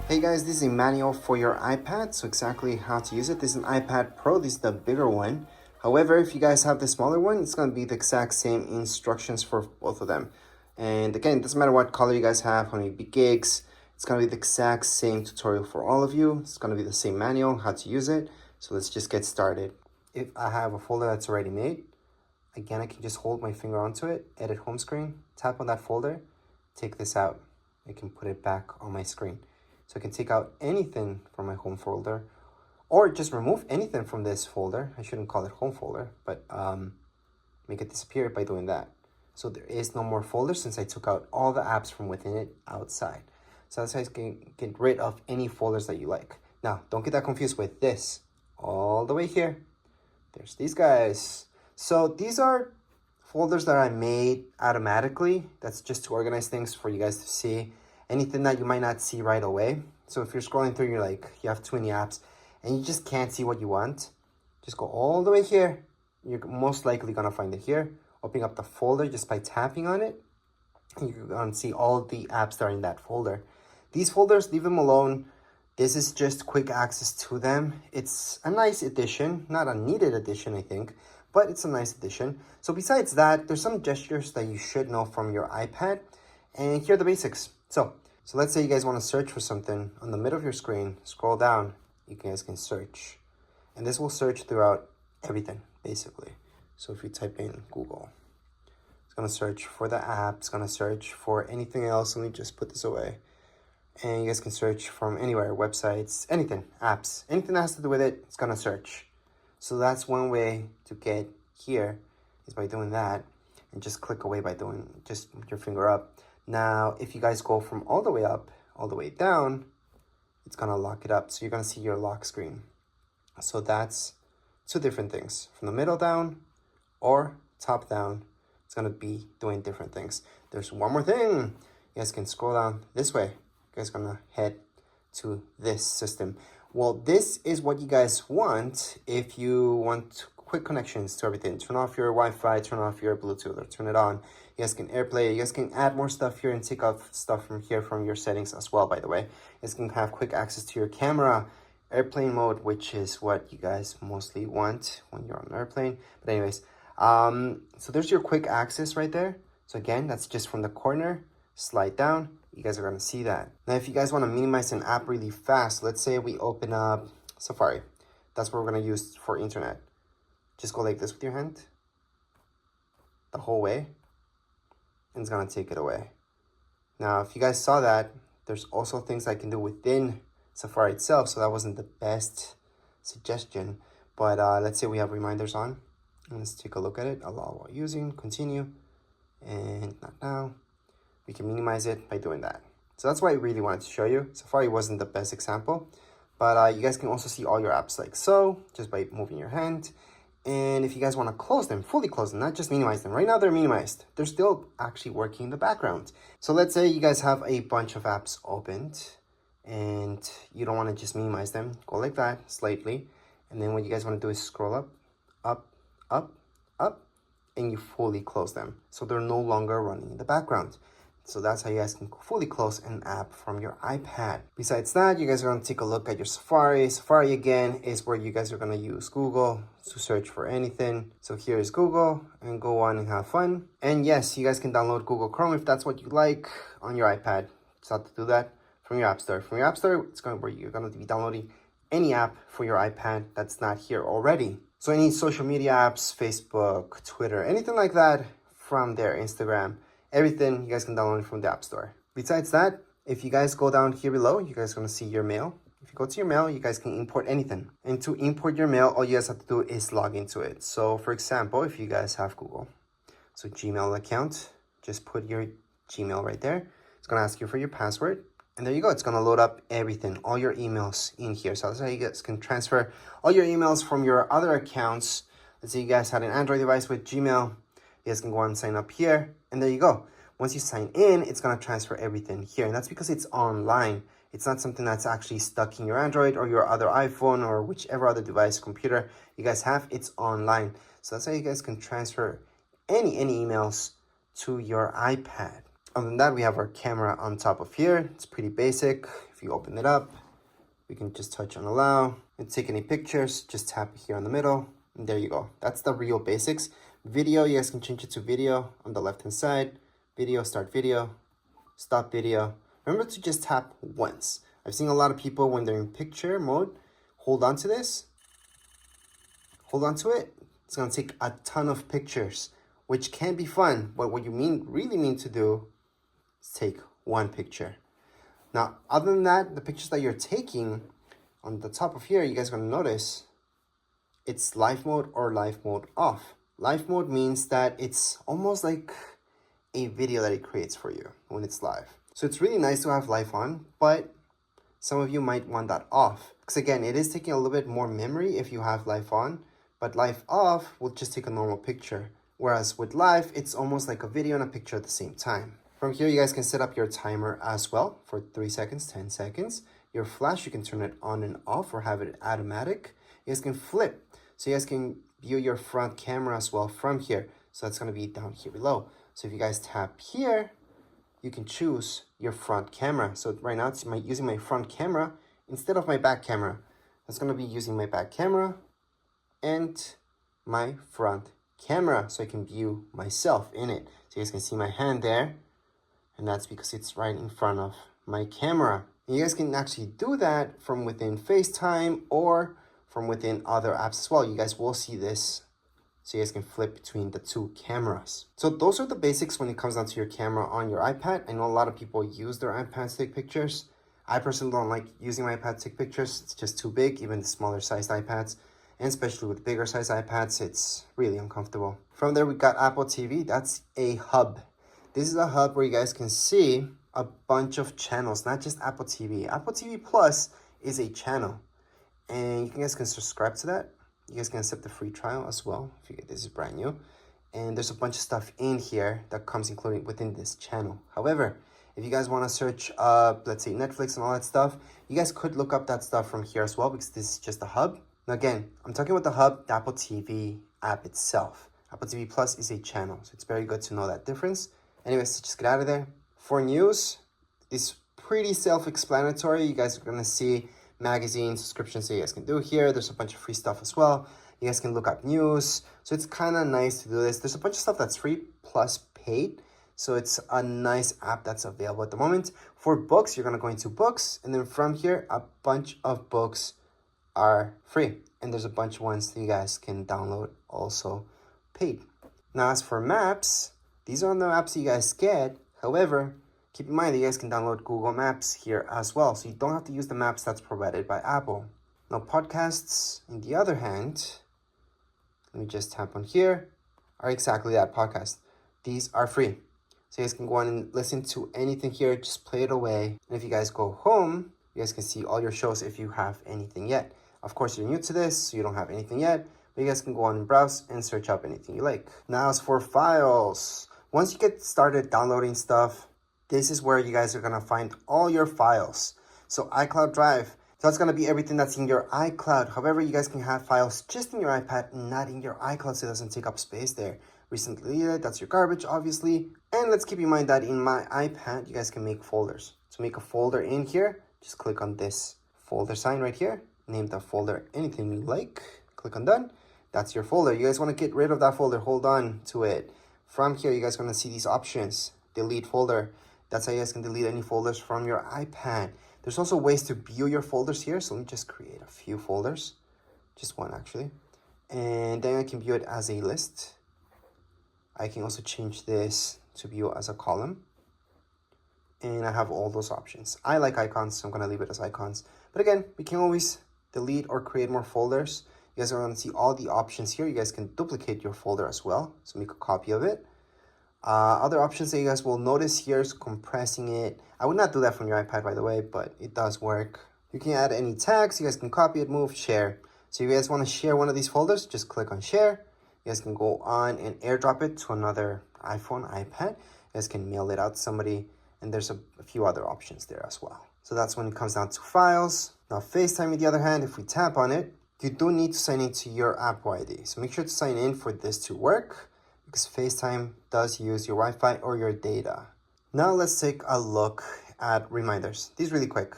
Hey guys, this is a manual for your iPad, so exactly how to use it. This is an iPad Pro, this is the bigger one. However, if you guys have the smaller one, it's going to be the exact same instructions for both of them. And again, it doesn't matter what color you guys have, how many big gigs, it's going to be the exact same tutorial for all of you. It's going to be the same manual, how to use it. So let's just get started. If I have a folder that's already made, again, I can just hold my finger onto it, edit home screen, tap on that folder, take this out. I can put it back on my screen. So I can take out anything from my home folder or just remove anything from this folder. I shouldn't call it home folder, but make it disappear by doing that. So there is no more folder since I took out all the apps from within it outside. So that's how you can get rid of any folders that you like. Now, don't get that confused with this. All the way here, there's these guys. So these are folders that I made automatically. That's just to organize things for you guys to see. Anything that you might not see right away. So if you're scrolling through, you're like, you have too many apps and you just can't see what you want, just go all the way here. You're most likely gonna find it here. Opening up the folder just by tapping on it, and you're gonna see all the apps that are in that folder. These folders, leave them alone. This is just quick access to them. It's a nice addition, not a needed addition, I think, but it's a nice addition. So besides that, there's some gestures that you should know from your iPad, and here are the basics. So let's say you guys want to search for something on the middle of your screen, scroll down, you guys can search. And this will search throughout everything, basically. So if you type in Google, it's going to search for the app, it's going to search for anything else. Let me just put this away. And you guys can search from anywhere, websites, anything, apps, anything that has to do with it, it's going to search. So that's one way to get here is by doing that. And just click away by doing, just with your finger up. Now, if you guys go from all the way up, all the way down, it's gonna lock it up. So you're gonna see your lock screen. So that's two different things. From the middle down or top down, it's gonna be doing different things. There's one more thing. You guys can scroll down this way. You guys are gonna head to this system. Well, this is what you guys want if you want quick connections to everything. Turn off your Wi-Fi, turn off your Bluetooth, or turn it on. You guys can AirPlay. You guys can add more stuff here and take off stuff from here from your settings as well, by the way. You guys can have quick access to your camera, airplane mode, which is what you guys mostly want when you're on an airplane. But anyways, so there's your quick access right there. So again, that's just from the corner. Slide down. You guys are going to see that. Now, if you guys want to minimize an app really fast, let's say we open up Safari. That's what we're going to use for internet. Just go like this with your hand the whole way, and it's going to take it away. Now, if you guys saw that, there's also things I can do within Safari itself, so that wasn't the best suggestion. But let's say we have reminders on. And let's take a look at it. Allow while using, continue, and not now. We can minimize it by doing that. So that's why I really wanted to show you. Safari wasn't the best example, but you guys can also see all your apps like so, just by moving your hand. And if you guys want to close them, fully close them, not just minimize them. Right now they're minimized. They're still actually working in the background. So let's say you guys have a bunch of apps opened and you don't want to just minimize them. Go like that, slightly. And then what you guys want to do is scroll up, up, up, up, and you fully close them. So they're no longer running in the background. So that's how you guys can fully close an app from your iPad. Besides that, you guys are going to take a look at your Safari. Safari, again, is where you guys are going to use Google to search for anything. So here is Google, and go on and have fun. And yes, you guys can download Google Chrome if that's what you like on your iPad. Just have to do that from your App Store. From your App Store, it's going to where you're going to be downloading any app for your iPad that's not here already. So any social media apps, Facebook, Twitter, anything like that from there, Instagram, everything you guys can download from the App Store. Besides that, if you guys go down here below, you guys are going to see your mail. If you go to your mail, you guys can import anything. And to import your mail, all you guys have to do is log into it. So for example, if you guys have Google, so Gmail account, just put your Gmail right there. It's going to ask you for your password. And there you go. It's going to load up everything, all your emails in here. So that's how you guys can transfer all your emails from your other accounts. Let's say you guys had an Android device with Gmail. You guys can go and sign up here. And there you go. Once you sign in, it's going to transfer everything here. And that's because it's online. It's not something that's actually stuck in your Android or your other iPhone or whichever other device, computer you guys have. It's online. So that's how you guys can transfer any emails to your iPad. Other than that, we have our camera on top of here. It's pretty basic. If you open it up, we can just touch on allow and take any pictures. Just tap here on the middle, and there you go. That's the real basics. Video, you guys can change it to video on the left hand side. Video, start video, stop video. Remember to just tap once. I've seen a lot of people when they're in picture mode, hold on to this, hold on to it. It's gonna take a ton of pictures, which can be fun, but what you really mean to do is take one picture. Now, other than that, the pictures that you're taking on the top of here, you guys are gonna notice it's live mode or live mode off. Live mode means that it's almost like a video that it creates for you when it's live. So it's really nice to have live on, but some of you might want that off. Because again, it is taking a little bit more memory if you have live on, but live off will just take a normal picture. Whereas with live, it's almost like a video and a picture at the same time. From here, you guys can set up your timer as well for 3 seconds, 10 seconds. Your flash, you can turn it on and off or have it automatic. You guys can flip. So you guys can view your front camera as well from here. So that's gonna be down here below. So if you guys tap here, you can choose your front camera. So right now it's using my front camera instead of my back camera. That's gonna be using my back camera and my front camera so I can view myself in it. So you guys can see my hand there, and that's because it's right in front of my camera. And you guys can actually do that from within FaceTime or from within other apps as well. You guys will see this, so you guys can flip between the two cameras. So those are the basics when it comes down to your camera on your iPad. I know a lot of people use their iPads to take pictures. I personally don't like using my iPad to take pictures. It's just too big, even the smaller sized iPads. And especially with bigger size iPads, it's really uncomfortable. From there, we got Apple TV. That's a hub. This is a hub where you guys can see a bunch of channels, not just Apple TV. Apple TV Plus is a channel, and you guys can subscribe to that. You guys can accept the free trial as well if you get this is brand new. And there's a bunch of stuff in here that comes included within this channel. However, if you guys want to search up, let's say Netflix and all that stuff, you guys could look up that stuff from here as well, because this is just a hub. Now again, I'm talking about the hub, the Apple TV app itself. Apple TV Plus is a channel, so it's very good to know that difference. Anyways, let's just get out of there. For news, it's pretty self-explanatory. You guys are gonna see magazine subscriptions that you guys can do here. There's a bunch of free stuff as well. You guys can look up news. So it's kind of nice to do this. There's a bunch of stuff that's free plus paid. So it's a nice app that's available at the moment. For books, you're gonna go into books, and then from here, a bunch of books are free. And there's a bunch of ones that you guys can download also paid. Now, as for maps, these are the maps that you guys get. However, keep in mind that you guys can download Google Maps here as well. So you don't have to use the maps that's provided by Apple. Now, podcasts, on the other hand, let me just tap on here, are exactly that, podcast. These are free. So you guys can go on and listen to anything here, just play it away. And if you guys go home, you guys can see all your shows if you have anything yet. Of course, you're new to this, so you don't have anything yet, but you guys can go on and browse and search up anything you like. Now, as for files, once you get started downloading stuff, this is where you guys are gonna find all your files. So iCloud Drive, so that's gonna be everything that's in your iCloud. However, you guys can have files just in your iPad, not in your iCloud, so it doesn't take up space there. Recently deleted, that's your garbage, obviously. And let's keep in mind that in my iPad, you guys can make folders. So make a folder in here, just click on this folder sign right here, name the folder anything you like, click on done. That's your folder. You guys wanna get rid of that folder, hold on to it. From here, you guys are gonna see these options, delete folder. That's how you guys can delete any folders from your iPad. There's also ways to view your folders here. So let me just create a few folders, just one actually. And then I can view it as a list. I can also change this to view as a column. And I have all those options. I like icons, so I'm gonna leave it as icons. But again, we can always delete or create more folders. You guys are gonna see all the options here. You guys can duplicate your folder as well. So make a copy of it. Other options that you guys will notice here is compressing it. I would not do that from your iPad, by the way, but it does work. You can add any tags. You guys can copy it, move, share. So if you guys want to share one of these folders, just click on share. You guys can go on and airdrop it to another iPhone, iPad. You guys can mail it out to somebody, and there's a few other options there as well. So that's when it comes down to files. Now FaceTime, on the other hand, if we tap on it, you do need to sign into your Apple ID. So make sure to sign in for this to work, because FaceTime does use your Wi-Fi or your data. Now let's take a look at reminders. These really quick.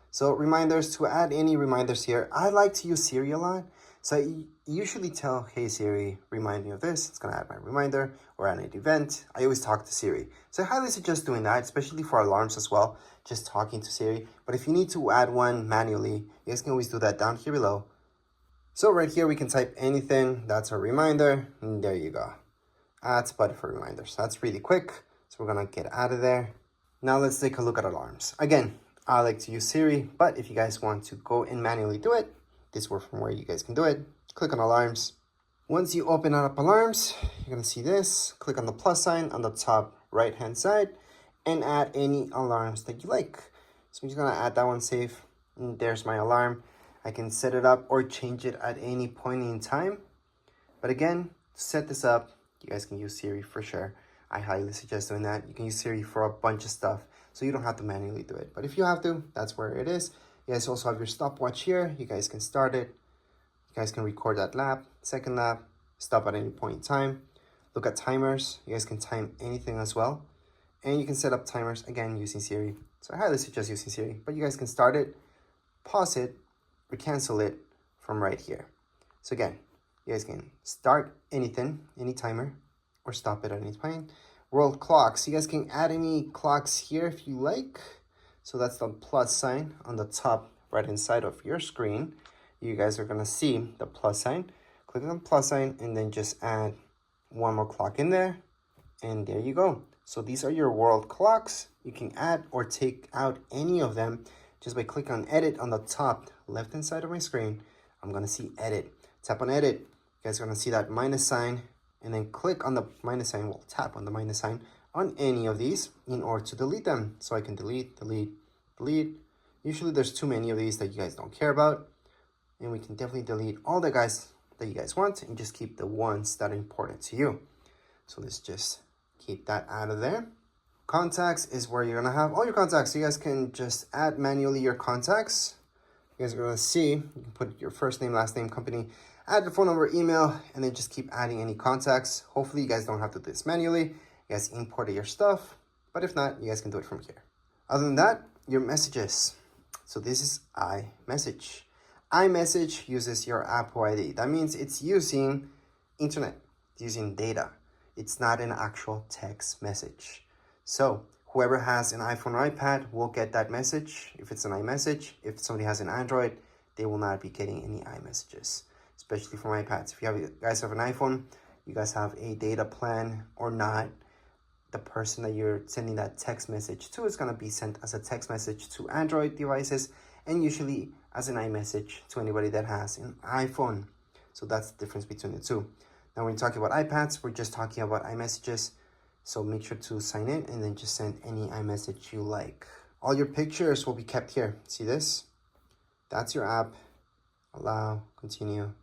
So reminders, to add any reminders here, I like to use Siri a lot. So I usually tell, hey Siri, remind me of this. It's gonna add my reminder, or add an event. I always talk to Siri. So I highly suggest doing that, especially for alarms as well, just talking to Siri. But if you need to add one manually, you guys can always do that down here below. So right here, we can type anything. That's a reminder, and there you go. Add button for reminders. That's really quick. So we're gonna get out of there. Now let's take a look at alarms. Again, I like to use Siri, but if you guys want to go and manually do it, this is from where you guys can do it. Click on alarms. Once you open up alarms, you're gonna see this. Click on the plus sign on the top right hand side and add any alarms that you like. So I'm just gonna add that one, save, and there's my alarm. I can set it up or change it at any point in time. But again, to set this up, you guys can use Siri for sure. I highly suggest doing that. You can use Siri for a bunch of stuff, so you don't have to manually do it. But if you have to, that's where it is. You guys also have your stopwatch here. You guys can start it. You guys can record that lap, second lap, stop at any point in time. Look at timers. You guys can time anything as well. And you can set up timers, again, using Siri. So I highly suggest using Siri. But you guys can start it, pause it, or cancel it from right here. So again, you guys can start anything, any timer, or stop it at any point. World clocks. You guys can add any clocks here if you like. So that's the plus sign on the top right hand side of your screen. You guys are gonna see the plus sign. Click on the plus sign and then just add one more clock in there. And there you go. So these are your world clocks. You can add or take out any of them just by clicking on edit on the top left hand side of my screen. I'm gonna see edit. Tap on edit. You guys are gonna see that minus sign, and then click on the minus sign. Well, tap on the minus sign on any of these in order to delete them. So I can delete, delete, delete. Usually there's too many of these that you guys don't care about. And we can definitely delete all the guys that you guys want and just keep the ones that are important to you. So let's just keep that out of there. Contacts is where you're gonna have all your contacts. So you guys can just add manually your contacts. You guys are gonna see, you can put your first name, last name, company, add the phone number, email, and then just keep adding any contacts. Hopefully you guys don't have to do this manually. You guys import your stuff, but if not, you guys can do it from here. Other than that, your messages. So this is iMessage. iMessage uses your Apple ID. That means it's using internet, it's using data. It's not an actual text message. So whoever has an iPhone or iPad will get that message if it's an iMessage. If somebody has an Android, they will not be getting any iMessages, especially from iPads. If you guys have an iPhone, you guys have a data plan or not, the person that you're sending that text message to is going to be sent as a text message to Android devices and usually as an iMessage to anybody that has an iPhone. So that's the difference between the two. Now when we're talking about iPads, we're just talking about iMessages. So make sure to sign in and then just send any iMessage you like. All your pictures will be kept here. See this? That's your app. Allow, continue.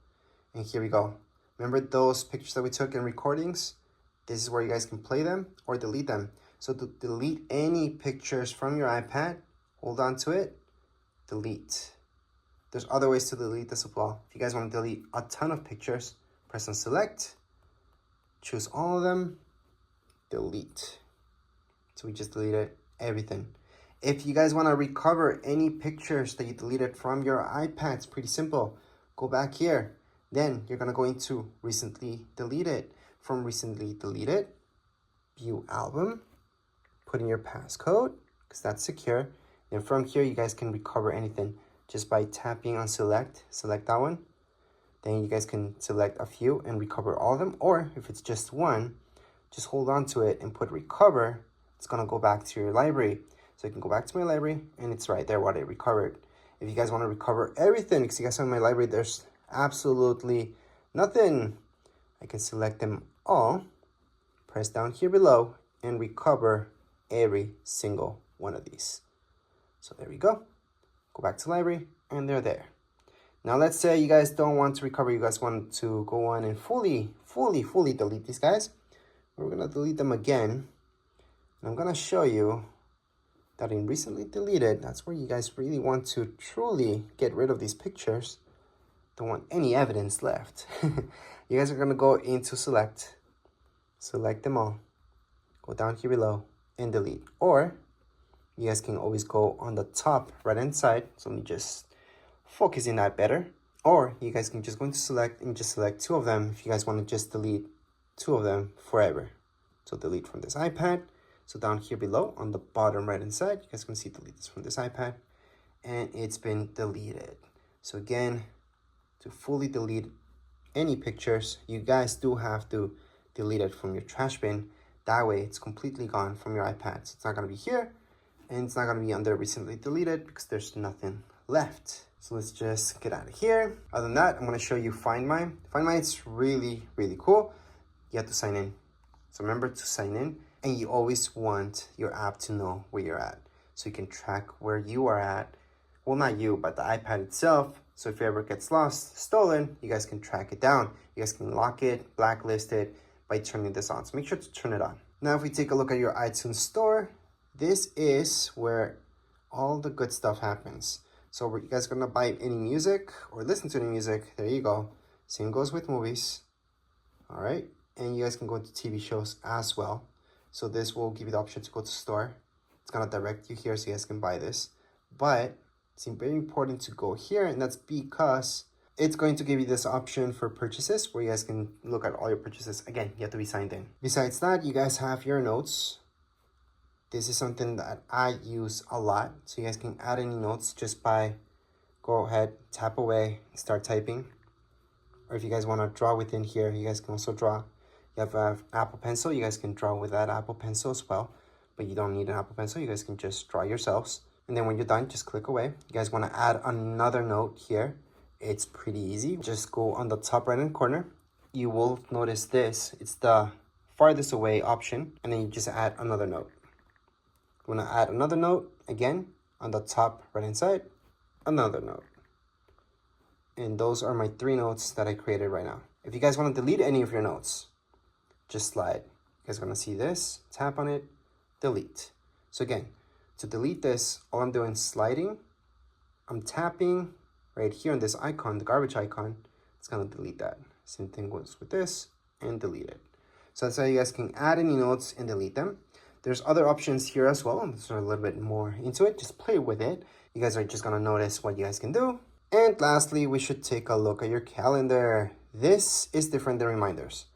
And here we go. Remember those pictures that we took in recordings? This is where you guys can play them or delete them. So to delete any pictures from your iPad, hold on to it, delete. There's other ways to delete this as well. If you guys want to delete a ton of pictures, press on select, choose all of them, delete. So we just deleted everything. If you guys want to recover any pictures that you deleted from your iPad, it's pretty simple. Go back here. Then you're going to go into recently deleted. From recently deleted, view album, put in your passcode because that's secure. And from here, you guys can recover anything just by tapping on select that one. Then you guys can select a few and recover all of them. Or if it's just one, just hold on to it and put recover. It's going to go back to your library. So you can go back to my library and it's right there what I recovered. If you guys want to recover everything, because you guys have my library, there's absolutely nothing. I can select them all, press down here below, and recover every single one of these. So there we go. Go back to library, and they're there. Now let's say you guys don't want to recover, you guys want to go on and fully delete these guys. We're gonna delete them again. And I'm gonna show you that in recently deleted, that's where you guys really want to truly get rid of these pictures. Don't want any evidence left. You guys are gonna go into select them all. Go down here below and delete. Or you guys can always go on the top right hand side. So let me just focus in that better. Or you guys can just go into select and just select two of them if you guys want to just delete two of them forever. So delete from this iPad. So down here below on the bottom right hand side, you guys can see delete this from this iPad, and it's been deleted. So again, to fully delete any pictures, you guys do have to delete it from your trash bin. That way it's completely gone from your iPad. So it's not going to be here, and it's not going to be under recently deleted because there's nothing left. So let's just get out of here. Other than that, I'm going to show you Find My. Find My, it's really, really cool. You have to sign in. So remember to sign in, and you always want your app to know where you're at. So you can track where you are at. Well, not you, but the iPad itself. So if it ever gets lost, stolen, you guys can track it down. You guys can lock it, blacklist it by turning this on. So make sure to turn it on. Now, if we take a look at your iTunes store, this is where all the good stuff happens. So were you guys gonna buy any music or listen to any music? There you go. Same goes with movies. All right. And you guys can go into TV shows as well. So this will give you the option to go to store. It's gonna direct you here so you guys can buy this. But it's very important to go here, and that's because it's going to give you this option for purchases where you guys can look at all your purchases. Again, you have to be signed in. Besides that, you guys have your notes. This is something that I use a lot. So you guys can add any notes just by go ahead, tap away, start typing. Or if you guys want to draw within here, you guys can also draw. You have an Apple Pencil. You guys can draw with that Apple Pencil as well. But you don't need an Apple Pencil. You guys can just draw yourselves. And then when you're done, just click away. You guys want to add another note here. It's pretty easy. Just go on the top right hand corner. You will notice this. It's the farthest away option. And then you just add another note. You want to add another note, again, on the top right hand side, another note. And those are my 3 notes that I created right now. If you guys want to delete any of your notes, just slide. You guys are going to see this, tap on it, delete. So again, to delete this, all I'm doing is sliding. I'm tapping right here on this icon, the garbage icon. It's going to delete that. Same thing goes with this, and delete it. So that's how you guys can add any notes and delete them. There's other options here as well. I'm sort of a little bit more into it. Just play with it. You guys are just going to notice what you guys can do. And lastly, we should take a look at your calendar. This is different than reminders.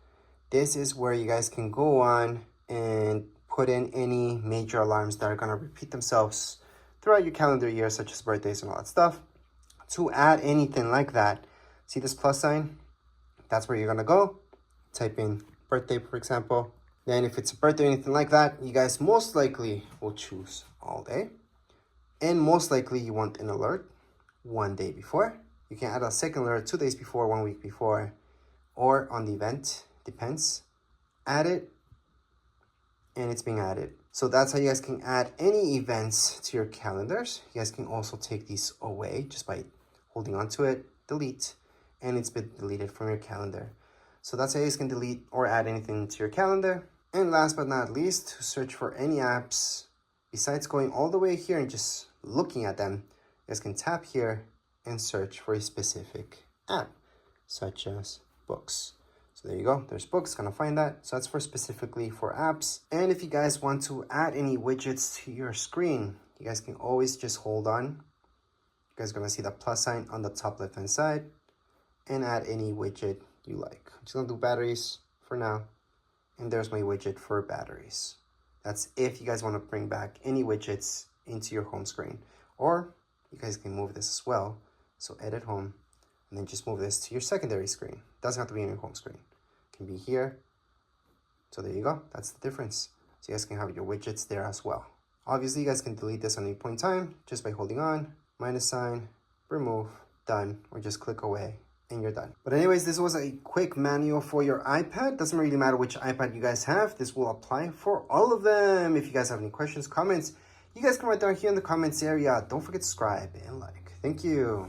This is where you guys can go on and put in any major alarms that are going to repeat themselves throughout your calendar year, such as birthdays and all that stuff. To add anything like that, see this plus sign? That's where you're going to go. Type in birthday, for example. Then if it's a birthday or anything like that, you guys most likely will choose all day. And most likely you want an alert 1 day before. You can add a second alert 2 days before, 1 week before, or on the event, depends. Add it, and it's being added. So that's how you guys can add any events to your calendars. You guys can also take these away just by holding onto it, delete, and it's been deleted from your calendar. So that's how you guys can delete or add anything to your calendar. And last but not least, to search for any apps, besides going all the way here and just looking at them, you guys can tap here and search for a specific app, such as books. So there you go, there's books, gonna find that. So that's for specifically for apps. And if you guys want to add any widgets to your screen, you guys can always just hold on. You guys are gonna see the plus sign on the top left hand side and add any widget you like. I'm just gonna do batteries for now. And there's my widget for batteries. That's if you guys want to bring back any widgets into your home screen. Or you guys can move this as well. So edit home, and then just move this to your secondary screen. Doesn't have to be in your home screen. It can be here. So there you go. That's the difference. So you guys can have your widgets there as well. Obviously, you guys can delete this at any point in time just by holding on, minus sign, remove, done, or just click away. And you're done. But anyways, this was a quick manual for your iPad. Doesn't really matter which iPad you guys have. This will apply for all of them. If you guys have any questions, comments, you guys can write down here in the comments area. Don't forget to subscribe and like. Thank you.